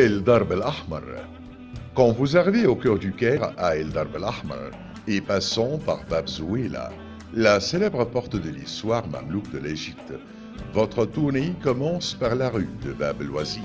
El Darb el-Ahmar. Quand vous arrivez au cœur du Caire, à El Darb el-Ahmar, et passons par Bab Zouila, la célèbre porte de l'histoire mamelouk de l'Égypte, votre tournée commence par la rue de Bab el-Wazir.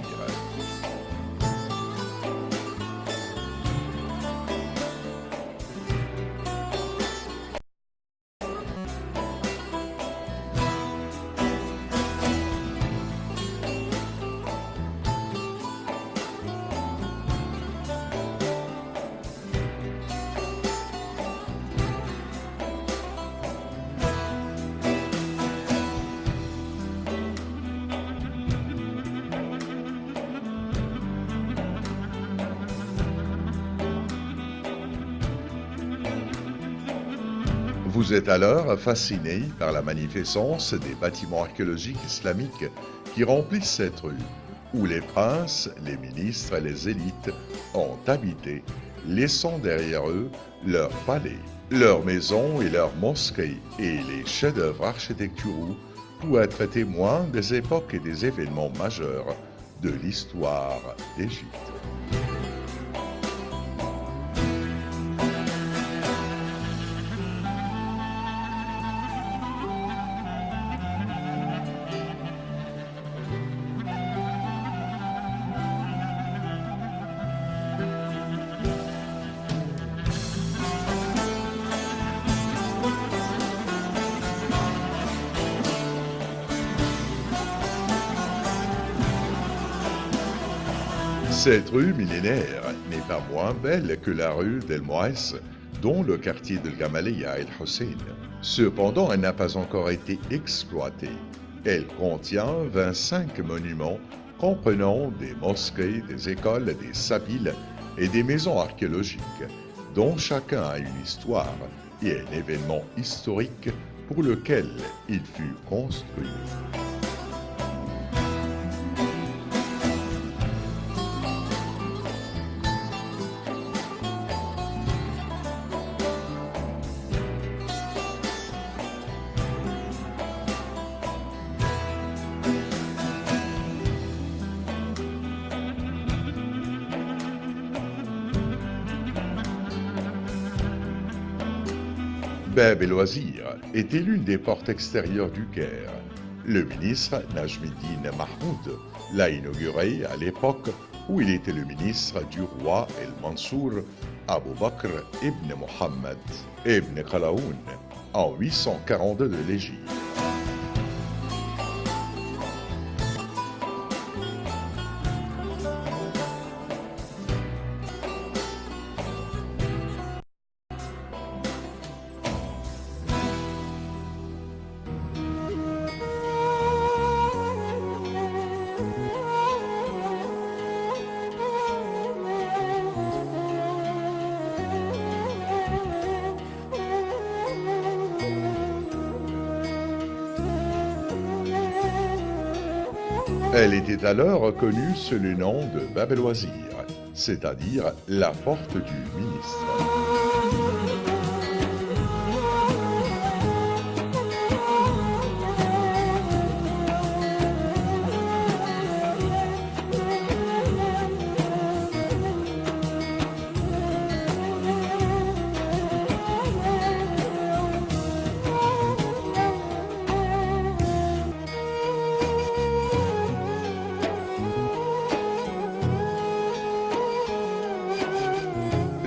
Vous êtes alors fasciné par la magnificence des bâtiments archéologiques islamiques qui remplissent cette rue, où les princes, les ministres et les élites ont habité, laissant derrière eux leurs palais, leurs maisons et leurs mosquées, et les chefs-d'œuvre architecturaux pour être témoins des époques et des événements majeurs de l'histoire d'Égypte. Cette rue millénaire n'est pas moins belle que la rue d'El Moès, dont le quartier de Gamaliya El Hussein. Cependant, elle n'a pas encore été exploitée. Elle contient 25 monuments comprenant des mosquées, des écoles, des sabiles et des maisons archéologiques, dont chacun a une histoire et un événement historique pour lequel il fut construit. Bab el-Wazir était l'une des portes extérieures du Caire. Le ministre Najm-ed-Din Mahmoud l'a inauguré à l'époque où il était le ministre du roi El-Mansour Abu Bakr ibn Muhammad ibn Qalaoun en 842 de l'Égypte. Elle était alors connue sous le nom de Bab el-Wazir, c'est-à-dire la porte du ministre.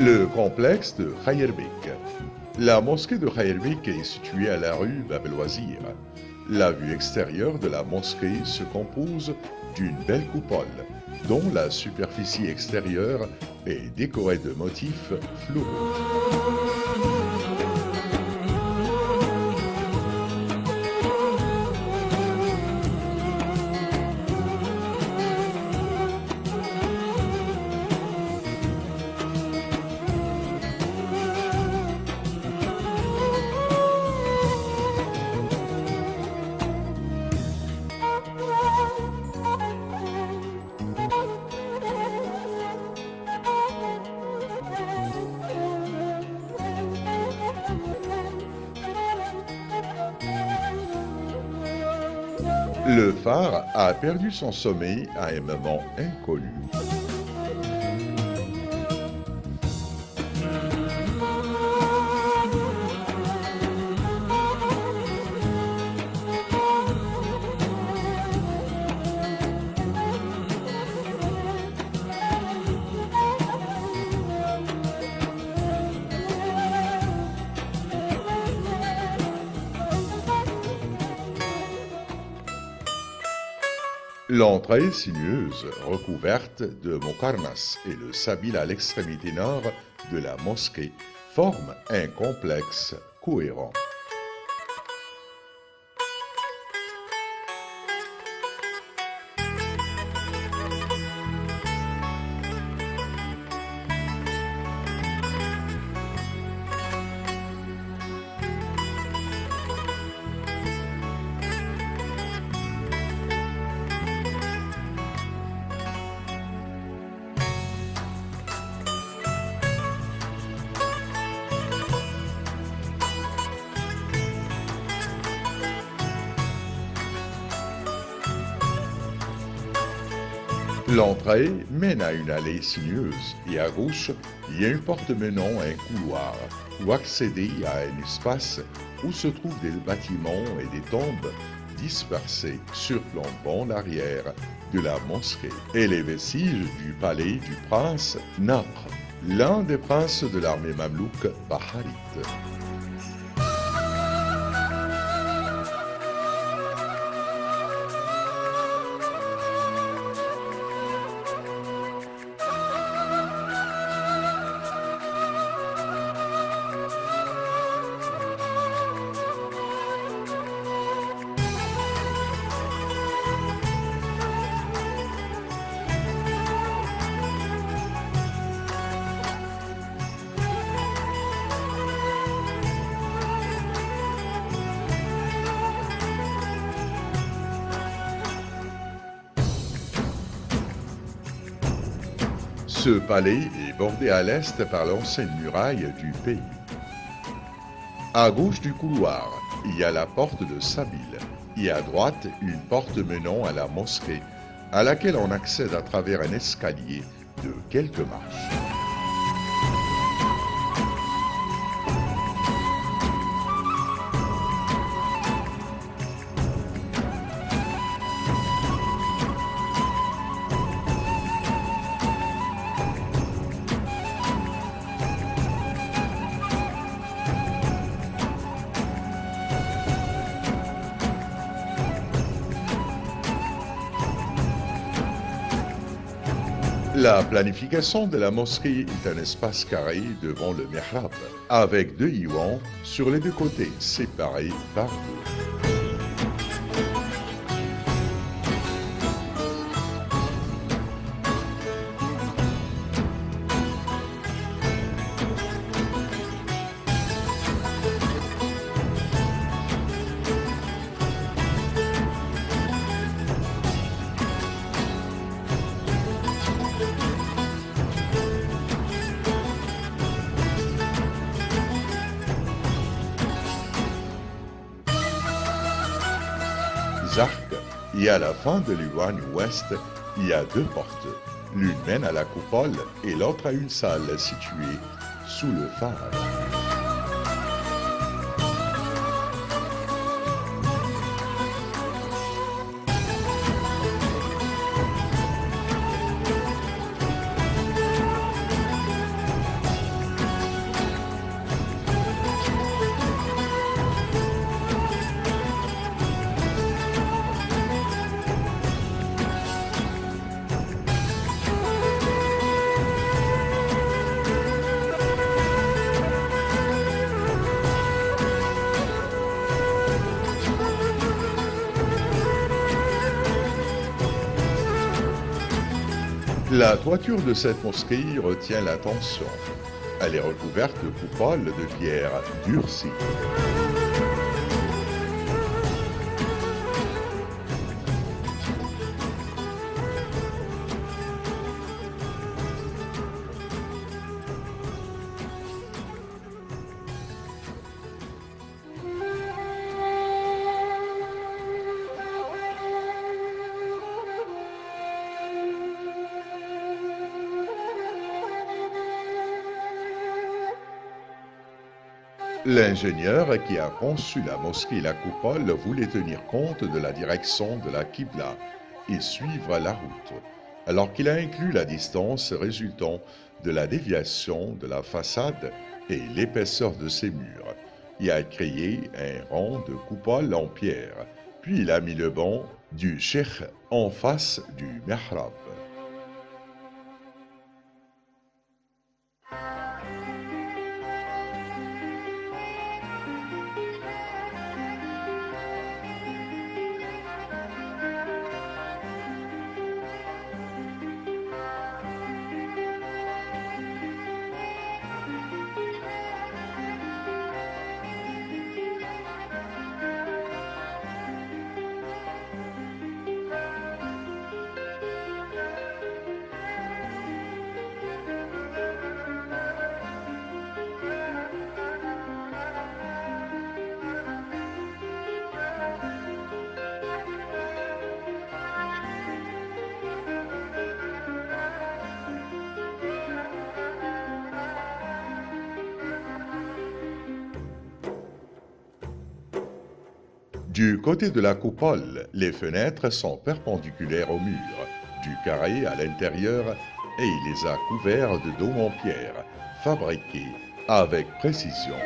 Le complexe de Khayerbek. La mosquée de Khayerbek est située à la rue Bab el-Wazir. La vue extérieure de la mosquée se compose d'une belle coupole, dont la superficie extérieure est décorée de motifs floraux. Le phare a perdu son sommet à un moment inconnu. L'entrée est sinueuse, recouverte de mokarnas, et le sabil à l'extrémité nord de la mosquée forme un complexe cohérent. L'entrée mène à une allée sinueuse et à gauche, il y a une porte menant à un couloir ou accéder à un espace où se trouvent des bâtiments et des tombes dispersées surplombant l'arrière de la mosquée et les vestiges du palais du prince Naqr, l'un des princes de l'armée mamelouk baharite. Ce palais est bordé à l'est par l'ancienne muraille du pays. À gauche du couloir, il y a la porte de Sabil et à droite une porte menant à la mosquée, à laquelle on accède à travers un escalier de quelques marches. La planification de la mosquée est un espace carré devant le mihrab, avec 2 iwans sur les 2 côtés, séparés par 2. Zarq, et à la fin de l'iwan ouest, il y a 2 portes. L'une mène à la coupole et l'autre à une salle située sous le phare. La toiture de cette mosquée retient l'attention. Elle est recouverte de coupoles de pierre durcie. L'ingénieur qui a conçu la mosquée et la coupole voulait tenir compte de la direction de la Qibla et suivre la route, alors qu'il a inclus la distance résultant de la déviation de la façade et l'épaisseur de ses murs. Il a créé un rond de coupole en pierre, puis il a mis le banc du cheikh en face du mihrab. Du côté de la coupole, les fenêtres sont perpendiculaires au mur, du carré à l'intérieur, et il les a couverts de dômes en pierre, fabriqués avec précision.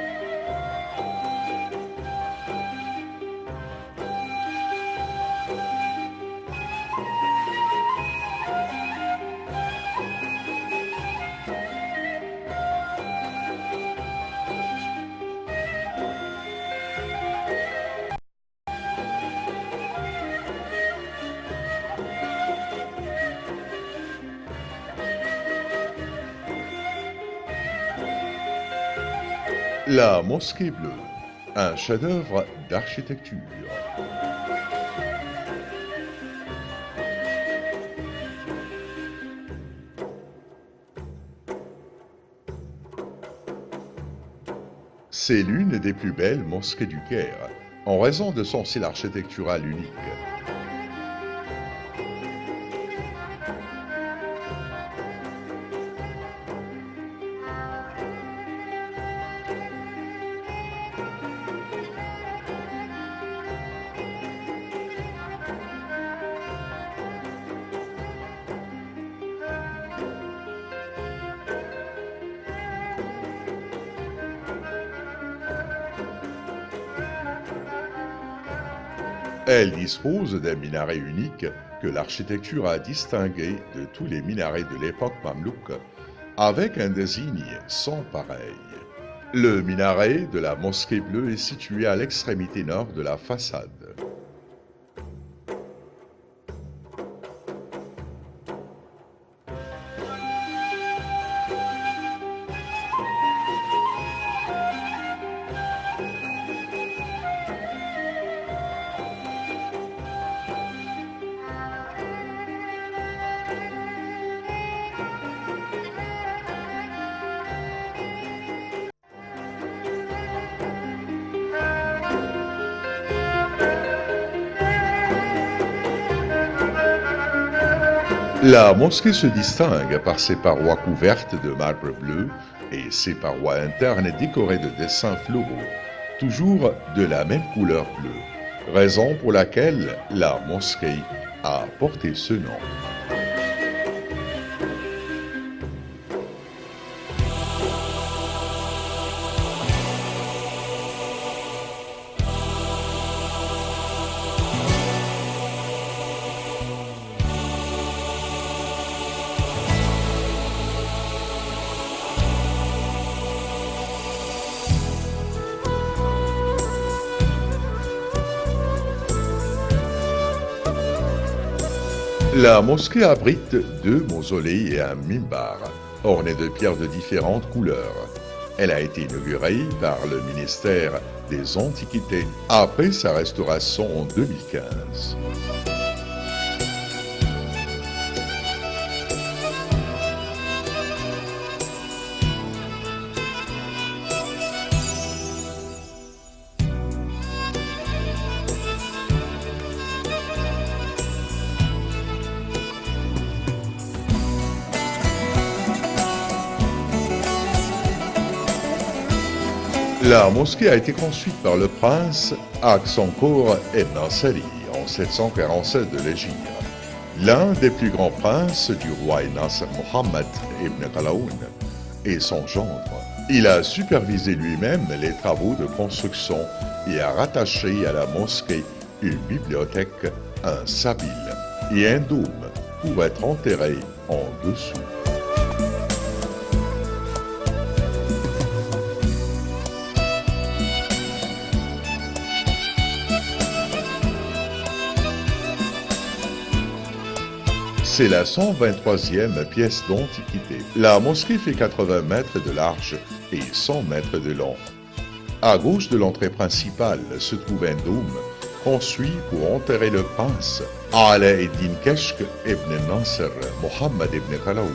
La mosquée bleue, un chef-d'œuvre d'architecture. C'est l'une des plus belles mosquées du Caire, en raison de son style architectural unique. Elle dispose d'un minaret unique que l'architecture a distingué de tous les minarets de l'époque mamelouk, avec un désigne sans pareil. Le minaret de la mosquée bleue est situé à l'extrémité nord de la façade. La mosquée se distingue par ses parois couvertes de marbre bleu et ses parois internes décorées de dessins floraux, toujours de la même couleur bleue, raison pour laquelle la mosquée a porté ce nom. La mosquée abrite deux mausolées et un mimbar, ornés de pierres de différentes couleurs. Elle a été inaugurée par le ministère des Antiquités après sa restauration en 2015. La mosquée a été construite par le prince Aksankour ibn Sali en 747 de l'Hégire, l'un des plus grands princes du roi Nasr Mohammed ibn Qalaoun et son gendre. Il a supervisé lui-même les travaux de construction et a rattaché à la mosquée une bibliothèque un sabil et un dôme pour être enterré en dessous. C'est la 123e pièce d'antiquité. La mosquée fait 80 mètres de large et 100 mètres de long. À gauche de l'entrée principale se trouve un dôme construit pour enterrer le prince Ala-Eddin Keshk ibn Nasser Mohammed ibn Qalaoun.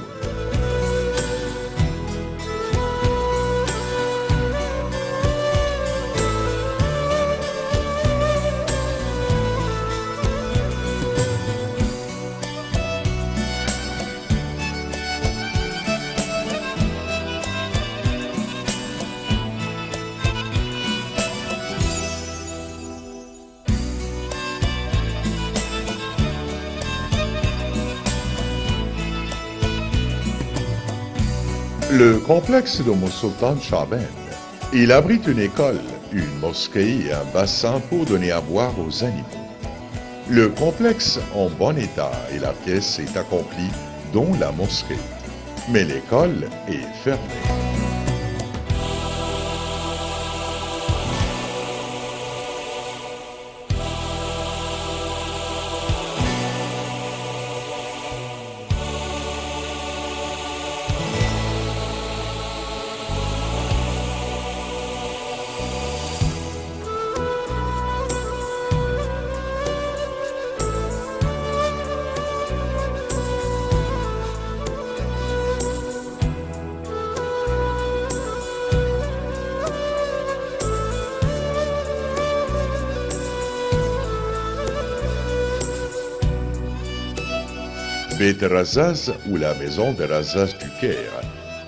Le complexe de Sultan Chaben, il abrite une école, une mosquée et un bassin pour donner à boire aux animaux. Le complexe en bon état et la pièce est accomplie dont la mosquée, mais l'école est fermée. Beit Razaz, ou la maison de Razaz du Caire,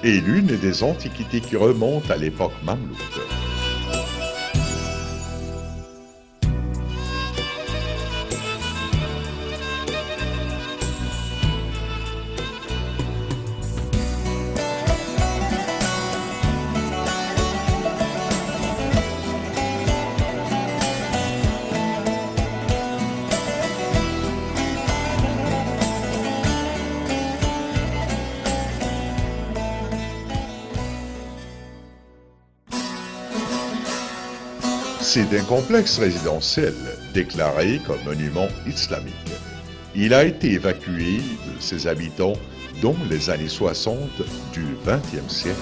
est l'une des antiquités qui remonte à l'époque mameloute. C'est un complexe résidentiel déclaré comme monument islamique. Il a été évacué de ses habitants dans les années 60 du XXe siècle.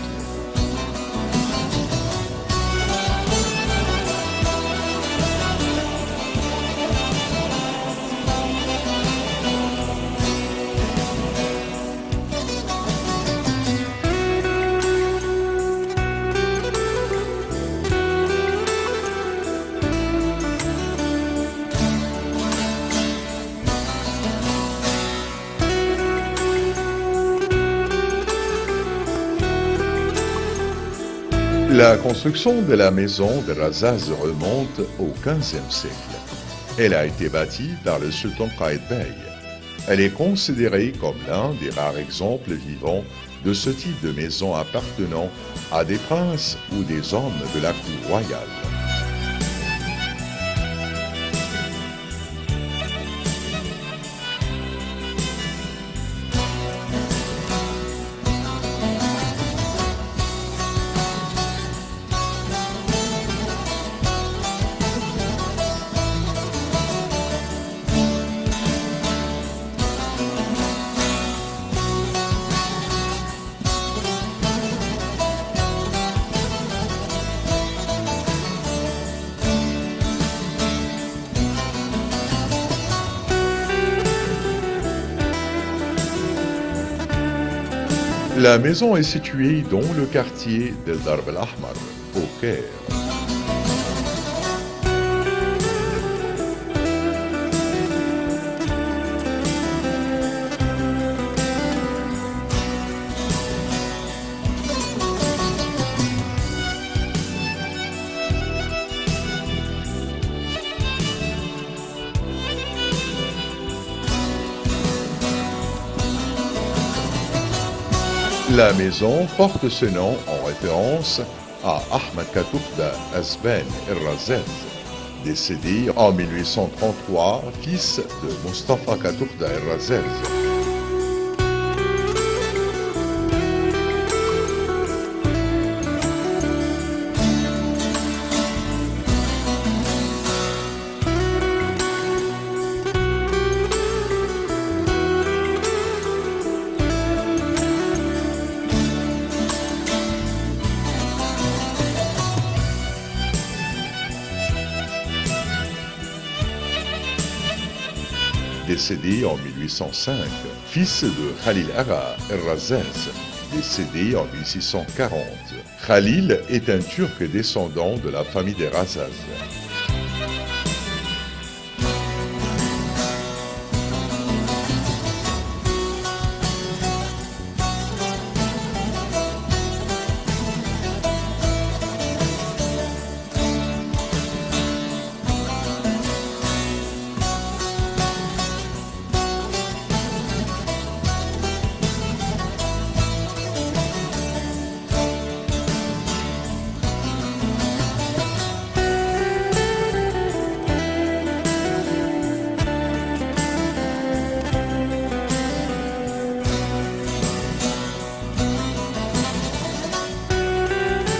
La construction de la maison de Razaz remonte au XVe siècle. Elle a été bâtie par le sultan Qaïtbey. Elle est considérée comme l'un des rares exemples vivants de ce type de maison appartenant à des princes ou des hommes de la cour royale. La maison est située dans le quartier de Darb el-Ahmar, au Caire. La maison porte ce nom en référence à Ahmed Katoufda Azben el-Razaz, décédé en 1833, fils de Mustafa Katourda el-Razez. Décédé en 1805, fils de Khalil Aga el-Razez, décédé en 1640. Khalil est un Turc descendant de la famille des Razaz.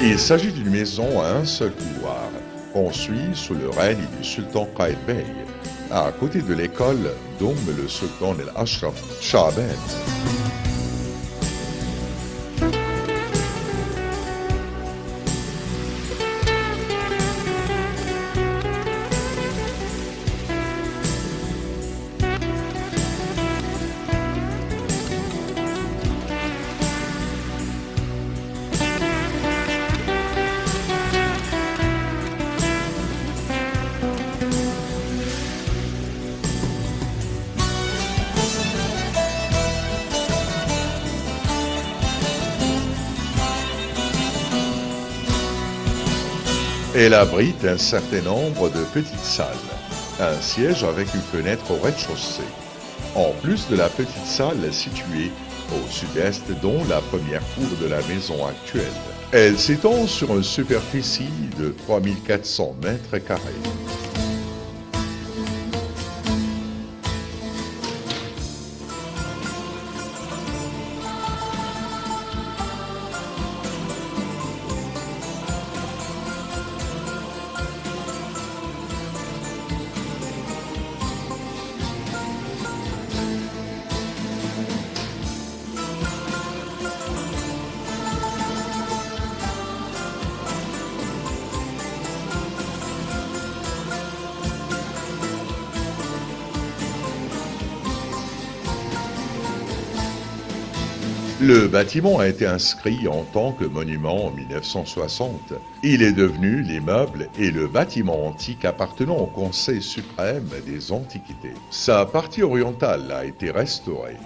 Il s'agit d'une maison à un seul couloir, construite sous le règne du sultan Qaït Bey, à côté de l'école d'Oum le sultan el-Ashraf Shahbaz. Elle abrite un certain nombre de petites salles, un siège avec une fenêtre au rez-de-chaussée, en plus de la petite salle située au sud-est dont la première cour de la maison actuelle. Elle s'étend sur une superficie de 3400 mètres carrés. Le bâtiment a été inscrit en tant que monument en 1960. Il est devenu l'immeuble et le bâtiment antique appartenant au Conseil suprême des Antiquités. Sa partie orientale a été restaurée.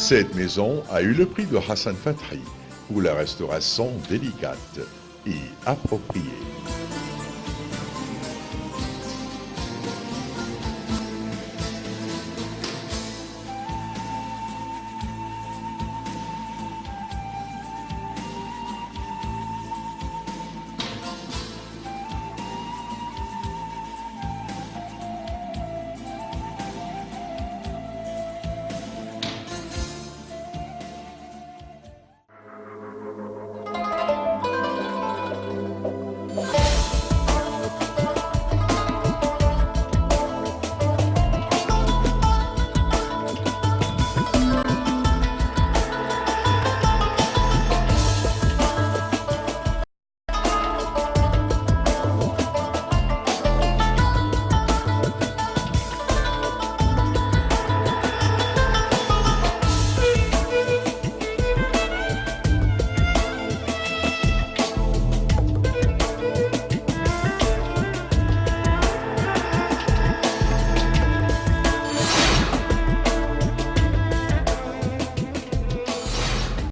Cette maison a eu le prix de Hassan Fathi pour la restauration délicate et appropriée.